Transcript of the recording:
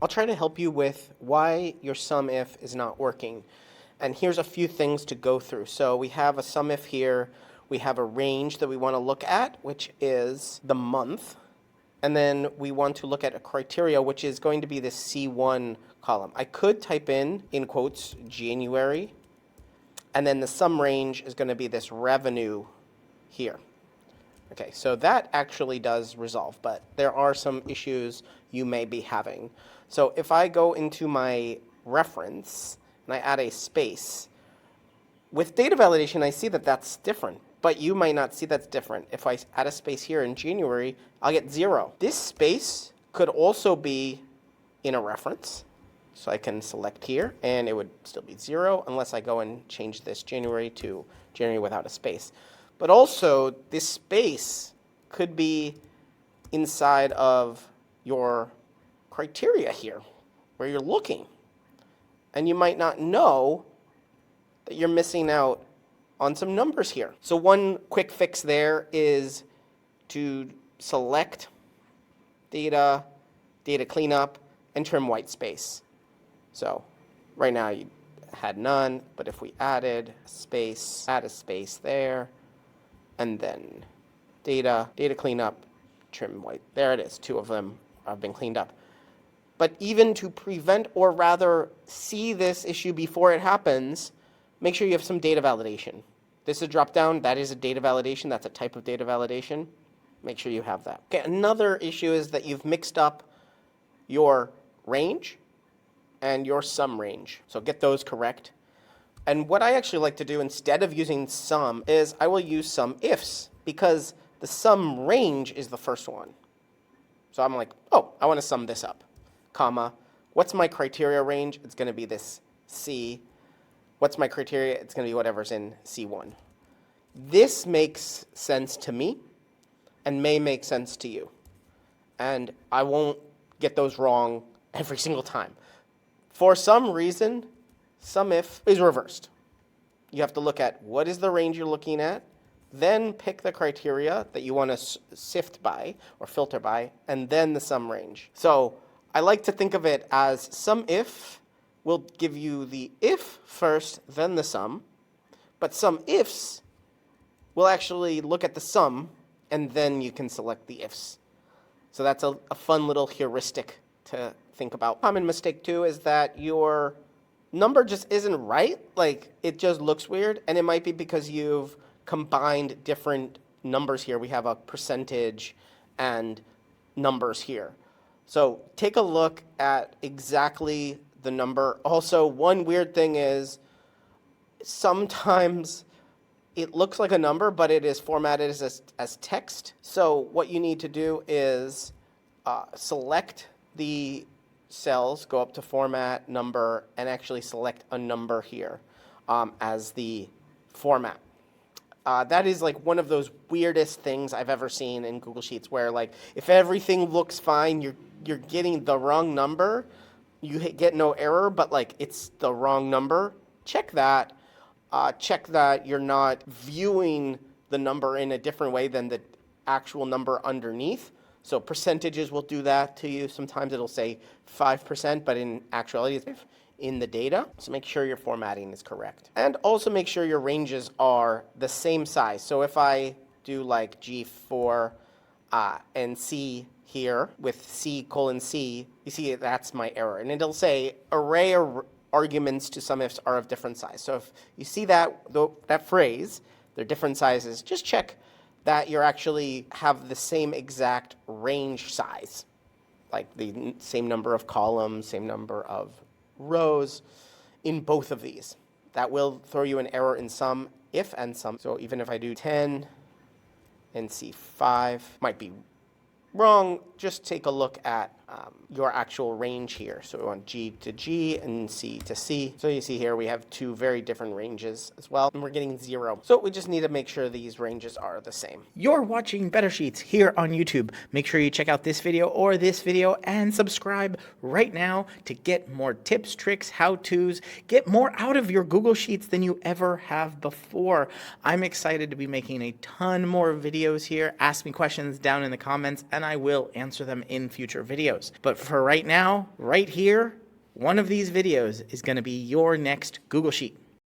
I'll try to help you with why your SUMIF is not working. And here's a few things to go through. So we have a SUMIF here. We have a range that we want to look at, which is the month. And then we want to look at a criteria, which is going to be the C1 column. I could type in quotes, January. And then the sum range is going to be this revenue here. Okay, so that actually does resolve, but there are some issues you may be having. So if I go into my reference and I add a space, with data validation, I see that that's different, but you might not see that's different. If I add a space here in January, I'll get 0. This space could also be in a reference. So I can select here, and it would still be 0 unless I go and change this January to January without a space. But also, this space could be inside of your criteria here, where you're looking. And you might not know that you're missing out on some numbers here. So one quick fix there is to select data, data cleanup, and trim white space. So right now you had none, but if we added a space, add a space there, and then data cleanup, trim white. There it is. 2 of them have been cleaned up. But even to prevent or rather see this issue before it happens, make sure you have some data validation. This is a dropdown. That is a data validation. That's a type of data validation. Make sure you have that. Okay, another issue is that you've mixed up your range and your sum range. So get those correct. And what I actually like to do instead of using sum is I will use Sumifs, because the sum range is the first one. So I'm like, oh, I want to sum this up, comma. What's my criteria range? It's going to be this C. What's my criteria? It's going to be whatever's in C1. This makes sense to me and may make sense to you. And I won't get those wrong every single time. For some reason, SUMIF is reversed. You have to look at what is the range you're looking at, then pick the criteria that you want to sift by or filter by, and then the sum range. So I like to think of it as SUMIF will give you the if first, then the sum, but SUMIFs will actually look at the sum, and then you can select the ifs. So that's a fun little heuristic to think about. Common mistake too is that your number just isn't right. Like, it just looks weird, and it might be because you've combined different numbers here. We have a percentage and numbers here. So take a look at exactly the number. Also, one weird thing is sometimes it looks like a number, but it is formatted as text. So what you need to do is select the cells, go up to format, number, and actually select a number here as the format. That is like one of those weirdest things I've ever seen in Google Sheets, where like if everything looks fine, you're getting the wrong number, you get no error, but like it's the wrong number. Check that. Check that you're not viewing the number in a different way than the actual number underneath. So percentages will do that to you. Sometimes it'll say 5%, but in actuality it's in the data. So make sure your formatting is correct. And also make sure your ranges are the same size. So if I do like G4 and C here with C:C, you see that's my error. And it'll say array arguments to SUMIFs are of different size. So if you see that phrase, they're different sizes, just check that you actually have the same exact range size, like the same number of columns, same number of rows in both of these. That will throw you an error in some if and some. So even if I do 10 and C5, might be wrong. Just take a look at your actual range here. So we want G to G and C to C. So you see here we have 2 very different ranges as well, and we're getting 0. So we just need to make sure these ranges are the same. You're watching Better Sheets here on YouTube. Make sure you check out this video or this video and subscribe right now to get more tips, tricks, how-tos, get more out of your Google Sheets than you ever have before. I'm excited to be making a ton more videos here. Ask me questions down in the comments and I will answer them in future videos. videos. But for right now, right here, one of these videos is going to be your next Google Sheet.